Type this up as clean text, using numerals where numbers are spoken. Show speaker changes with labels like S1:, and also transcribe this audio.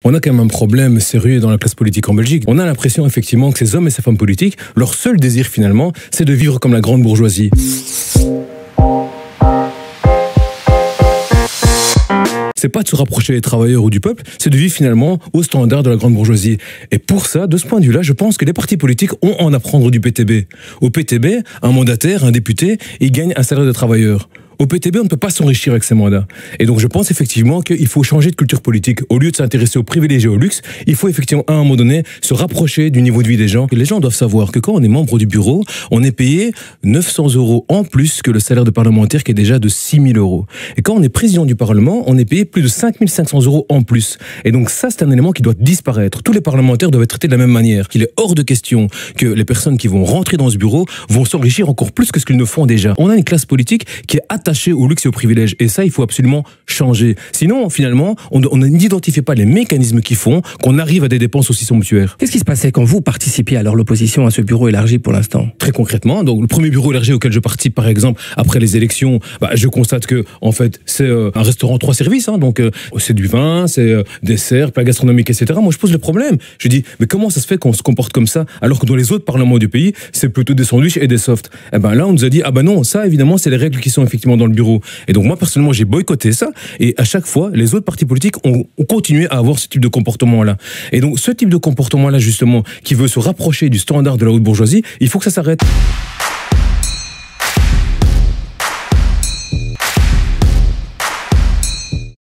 S1: On a quand même un problème sérieux dans la classe politique en Belgique. On a l'impression effectivement que ces hommes et ces femmes politiques, leur seul désir finalement, c'est de vivre comme la grande bourgeoisie. C'est pas de se rapprocher des travailleurs ou du peuple, c'est de vivre finalement au standard de la grande bourgeoisie. Et pour ça, de ce point de vue-là, je pense que les partis politiques ont à en apprendre du PTB. Au PTB, un mandataire, un député, il gagne un salaire de travailleur. Au PTB, on ne peut pas s'enrichir avec ces mandats. Et donc, je pense effectivement qu'il faut changer de culture politique. Au lieu de s'intéresser aux privilégiés, au luxe, il faut effectivement, à un moment donné, se rapprocher du niveau de vie des gens. Les gens doivent savoir que quand on est membre du bureau, on est payé 900 € en plus que le salaire de parlementaire qui est déjà de 6 000 €. Et quand on est président du Parlement, on est payé plus de 5 500 € en plus. Et donc ça, c'est un élément qui doit disparaître. Tous les parlementaires doivent être traités de la même manière. Il est hors de question que les personnes qui vont rentrer dans ce bureau vont s'enrichir encore plus que ce qu'ils ne font déjà. On a une classe politique qui est attaché au luxe et aux privilèges. Et ça, il faut absolument changer. Sinon, finalement, on n'identifie pas les mécanismes qui font qu'on arrive à des dépenses aussi somptuaires.
S2: Qu'est-ce qui se passait quand vous participiez alors l'opposition à ce bureau élargi pour l'instant?
S1: Très concrètement, donc le premier bureau élargi auquel je participe, par exemple, après les élections, je constate que, en fait, c'est un restaurant 3 services, donc c'est du vin, c'est dessert, plat gastronomique, etc. Moi, je pose le problème. Je dis, mais comment ça se fait qu'on se comporte comme ça, alors que dans les autres parlements du pays, c'est plutôt des sandwichs et des softs? Là, on nous a dit, non, ça, évidemment, c'est les règles qui sont effectivement dans le bureau. Et donc moi personnellement j'ai boycotté ça, et à chaque fois les autres partis politiques ont continué à avoir ce type de comportement là. Et donc ce type de comportement là justement qui veut se rapprocher du standard de la haute bourgeoisie, il faut que ça s'arrête.